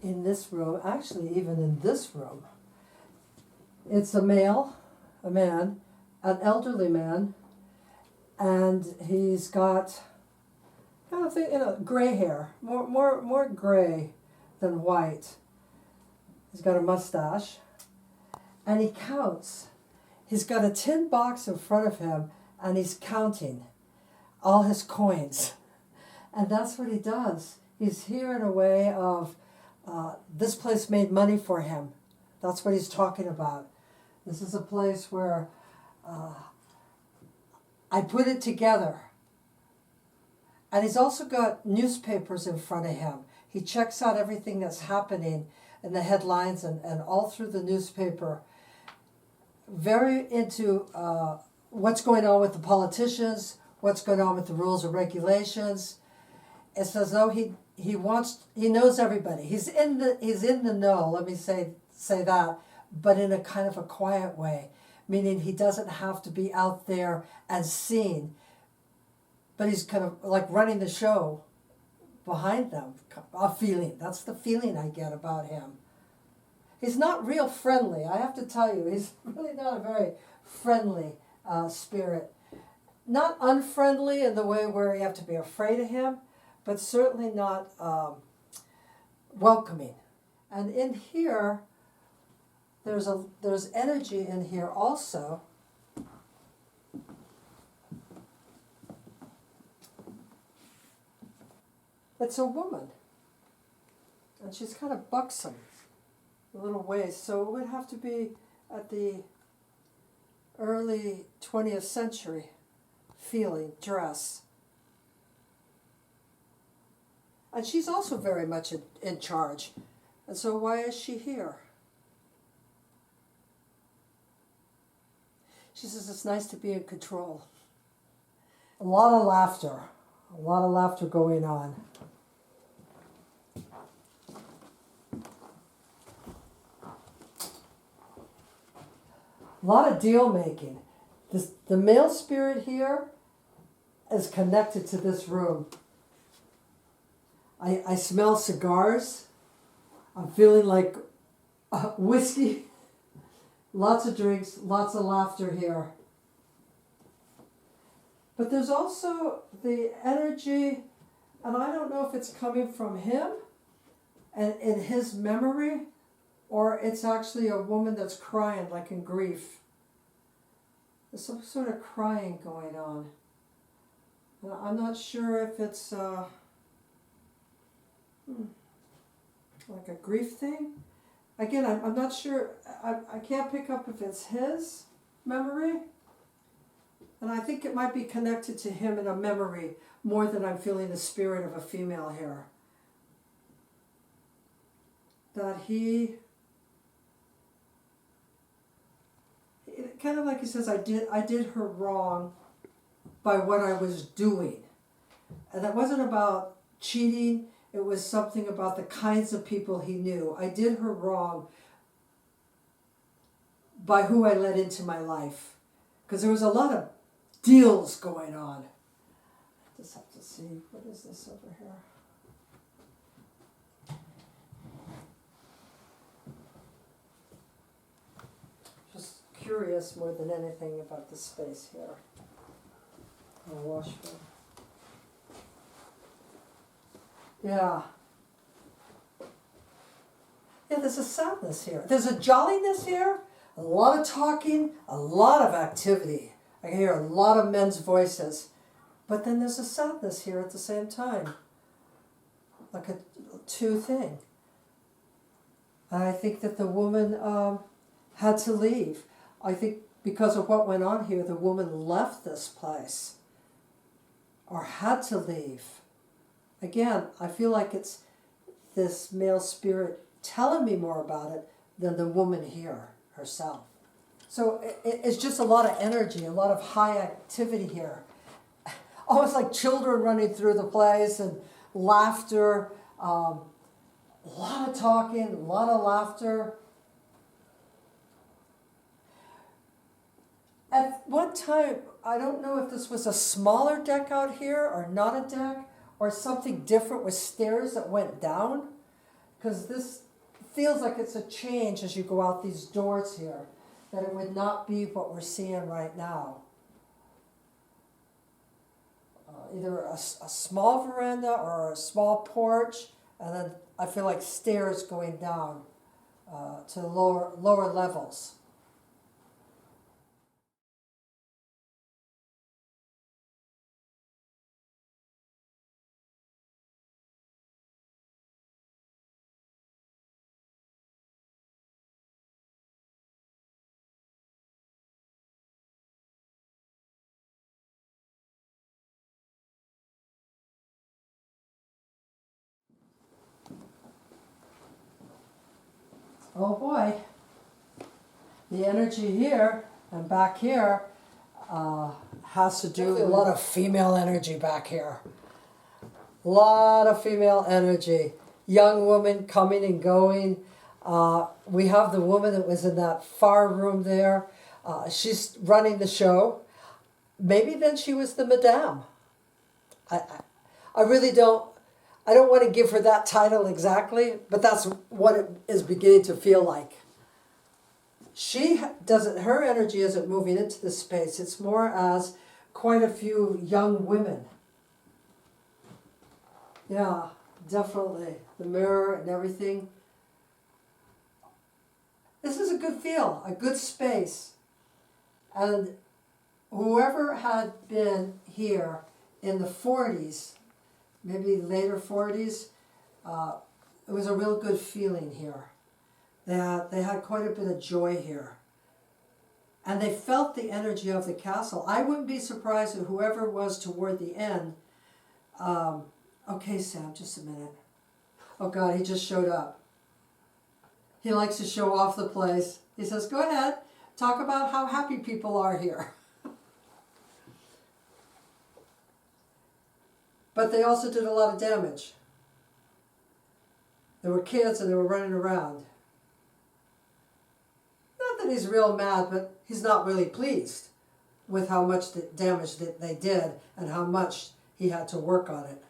in this room, actually even in this room. It's a man, an elderly man, and he's got kind of gray hair, more gray than white. He's got a mustache, and he counts. He's got a tin box in front of him, and he's counting all his coins. And that's what he does. He's here in a way of, this place made money for him. That's what he's talking about. This is a place where I put it together. And he's also got newspapers in front of him. He checks out everything that's happening in the headlines and all through the newspaper. Very into what's going on with the politicians, what's going on with the rules and regulations. It's as though he knows everybody. He's in the know, let me say that, but in a kind of a quiet way, meaning he doesn't have to be out there and seen, but he's kind of like running the show behind them. A feeling, that's the feeling I get about him. He's not real friendly, I have to tell you. He's really not a very friendly spirit. Not unfriendly in the way where you have to be afraid of him, but certainly not welcoming. And in here, there's energy in here also. It's a woman, and she's kind of buxom, a little waist, so it would have to be at the early 20th century feeling dress. And she's also very much in charge. And so why is she here? She says it's nice to be in control. A lot of laughter going on. A lot of deal making. The male spirit here is connected to this room. I smell cigars. I'm feeling like whiskey. Lots of drinks, lots of laughter here. But there's also the energy, and I don't know if it's coming from him and in his memory, or it's actually a woman that's crying, like in grief. There's some sort of crying going on. And I'm not sure if it's like a grief thing. Again, I'm not sure. I can't pick up if it's his memory. And I think it might be connected to him in a memory more than I'm feeling the spirit of a female here. That he kind of like he says, I did her wrong by what I was doing. And that wasn't about cheating. It was something about the kinds of people he knew. I did her wrong by who I let into my life. Because there was a lot of deals going on. I just have to see, what is this over here? Just curious more than anything about the space here. A washroom. Yeah. Yeah, there's a sadness here. There's a jolliness here, a lot of talking, a lot of activity. I can hear a lot of men's voices. But then there's a sadness here at the same time. Like a two thing. And I think that the woman had to leave. I think because of what went on here, the woman left this place. Or had to leave. Again, I feel like it's this male spirit telling me more about it than the woman here herself. So it's just a lot of energy, a lot of high activity here. Almost like children running through the place and laughter, a lot of talking, a lot of laughter. At one time, I don't know if this was a smaller deck out here or not a deck, or something different with stairs that went down. because this feels like it's a change as you go out these doors here, that it would not be what we're seeing right now. Either a small veranda or a small porch, and then I feel like stairs going down to lower levels. Oh boy, the energy here and back here has to do with a lot of female energy back here. A lot of female energy. Young woman coming and going. We have the woman that was in that far room there. She's running the show. Maybe then she was the madame. I really don't. I don't want to give her that title exactly, but that's what it is beginning to feel like. She doesn't, her energy isn't moving into the space. It's more as quite a few young women. Yeah, definitely. The mirror and everything. This is a good feel, a good space. And whoever had been here in the 40s, maybe later 40s, it was a real good feeling here. They had quite a bit of joy here. And they felt the energy of the castle. I wouldn't be surprised if whoever was toward the end, okay, Sam, just a minute. Oh God, he just showed up. He likes to show off the place. He says, go ahead, talk about how happy people are here. But they also did a lot of damage. There were kids and they were running around. Not that he's real mad, but he's not really pleased with how much damage that they did and how much he had to work on it.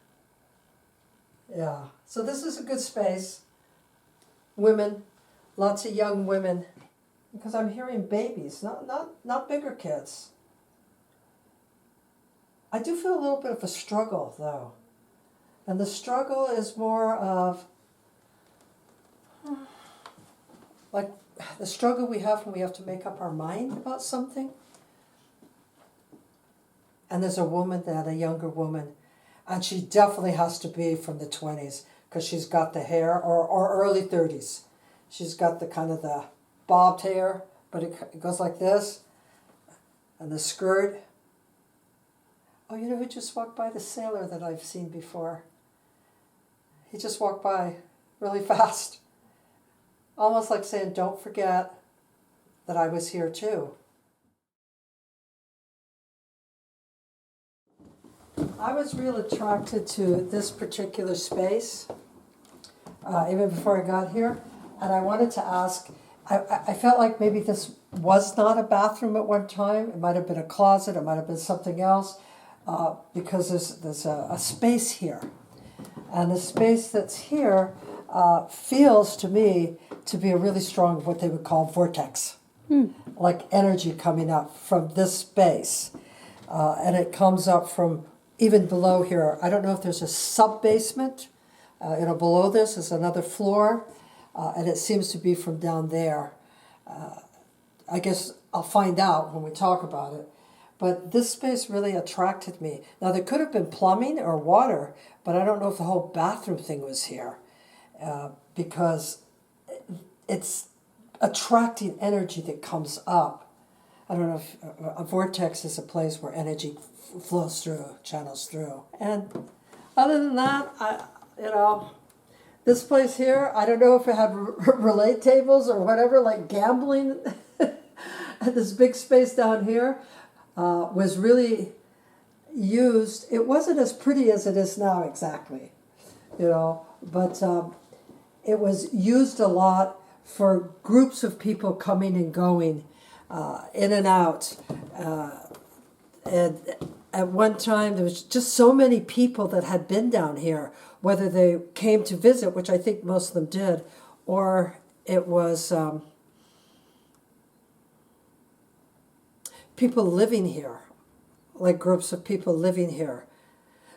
Yeah, so this is a good space. Women, lots of young women, because I'm hearing babies, not bigger kids. I do feel a little bit of a struggle, though. And the struggle is more of, like, the struggle we have when we have to make up our mind about something. And there's a woman there, a younger woman, and she definitely has to be from the 20s, because she's got the hair, or early 30s. She's got the kind of the bobbed hair, but it goes like this, and the skirt. Oh, you know who just walked by? The sailor that I've seen before. He just walked by really fast. Almost like saying, don't forget that I was here too. I was real attracted to this particular space, even before I got here. And I wanted to ask, I felt like maybe this was not a bathroom at one time. It might have been a closet, it might have been something else. Because there's a space here. And the space that's here feels to me to be a really strong, what they would call vortex. Like energy coming up from this space. And it comes up from even below here. I don't know if there's a sub-basement. Below this is another floor. And it seems to be from down there. I guess I'll find out when we talk about it. But this space really attracted me. Now, there could have been plumbing or water, but I don't know if the whole bathroom thing was here. Because it's attracting energy that comes up. I don't know if a vortex is a place where energy flows through, channels through. And other than that, this place here, I don't know if it had relay tables or whatever, like gambling. And this big space down here was really used. It wasn't as pretty as it is now exactly, but it was used a lot for groups of people coming and going, in and out. And at one time there was just so many people that had been down here, whether they came to visit, which I think most of them did, or it was people living here, like groups of people living here.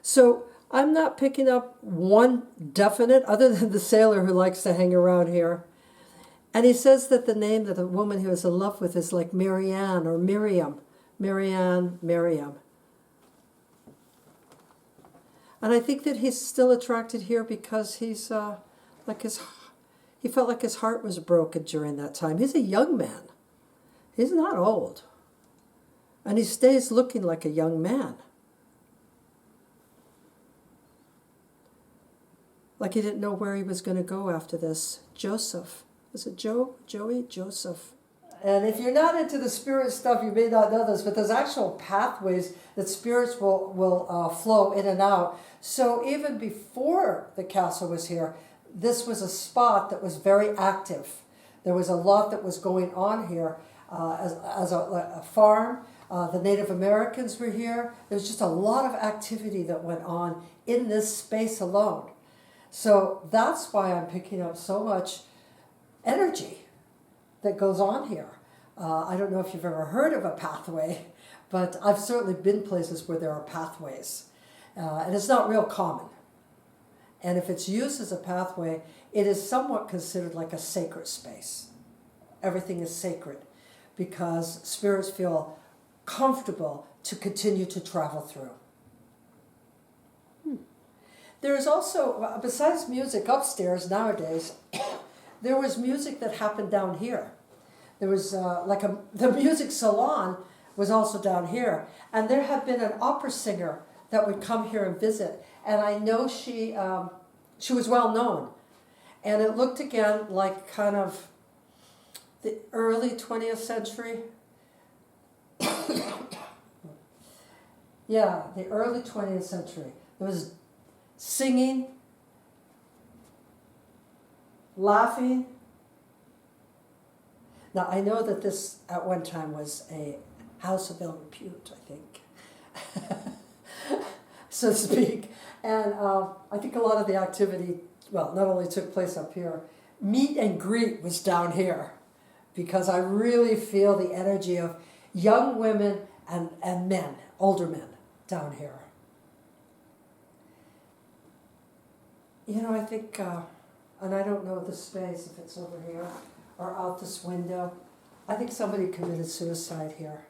So I'm not picking up one definite, other than the sailor who likes to hang around here. And he says that the name that the woman he was in love with is like Marianne or Miriam. Miriam. And I think that he's still attracted here because he's he felt like his heart was broken during that time. He's a young man. He's not old. And he stays looking like a young man. Like he didn't know where he was going to go after this. Joseph. Is it Joey? Joseph. And if you're not into the spirit stuff, you may not know this, but there's actual pathways that spirits will flow in and out. So even before the castle was here, this was a spot that was very active. There was a lot that was going on here as a farm. The Native Americans were here. There was just a lot of activity that went on in this space alone. So that's why I'm picking up so much energy that goes on here. I don't know if you've ever heard of a pathway, but I've certainly been places where there are pathways. And it's not real common. And if it's used as a pathway, it is somewhat considered like a sacred space. Everything is sacred because spirits feel comfortable to continue to travel through. There is also, besides music upstairs nowadays, there was music that happened down here. There was the music salon was also down here. And there had been an opera singer that would come here and visit. And I know she was well known. And it looked again like kind of the early 20th century. Yeah, the early 20th century. There was singing, laughing. Now, I know that this at one time was a house of ill repute, I think, so to speak. And I think a lot of the activity, well, not only took place up here, meet and greet was down here, because I really feel the energy of young women and men, older men, down here. You know, I think, and I don't know the space, if it's over here or out this window, I think somebody committed suicide here.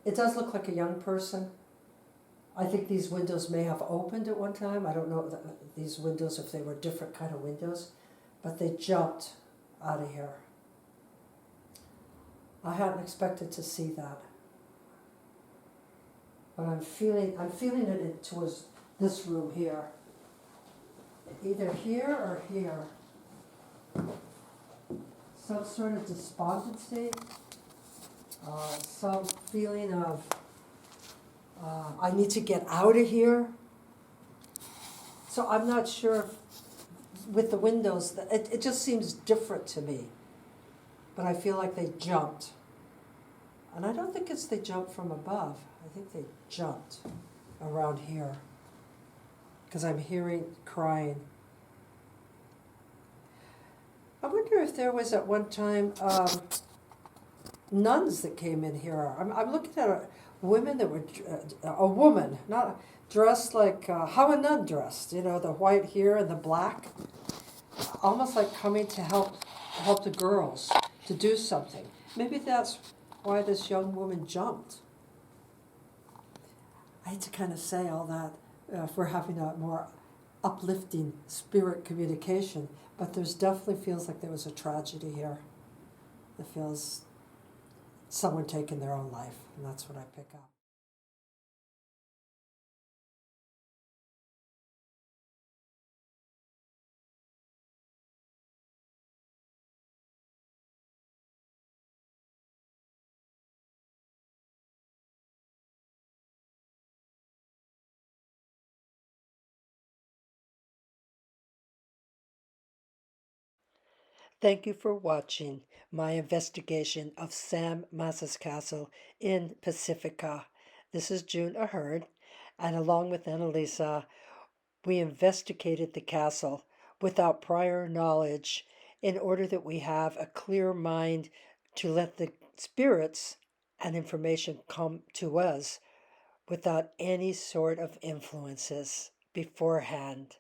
It does look like a young person. I think these windows may have opened at one time. I don't know these windows, if they were different kind of windows, but they jumped out of here. I hadn't expected to see that. But I'm feeling it towards this room here. Either here or here. Some sort of despondency. Some feeling of I need to get out of here. So I'm not sure if, with the windows, it just seems different to me. But I feel like they jumped. And I don't think it's they jumped from above. I think they jumped around here. Because I'm hearing crying. I wonder if there was at one time nuns that came in here. I'm looking at women that were, a woman, not dressed like how a nun dressed, you know, the white here and the black. Almost like coming to help the girls to do something. Maybe that's why this young woman jumped. I hate to kind of say all that if we're having a more uplifting spirit communication, but there's definitely feels like there was a tragedy here. It feels someone taking their own life, and that's what I pick up. Thank you for watching my investigation of Sam Mazza Castle in Pacifica. This is June Ahern, and along with Annalisa, we investigated the castle without prior knowledge in order that we have a clear mind to let the spirits and information come to us without any sort of influences beforehand.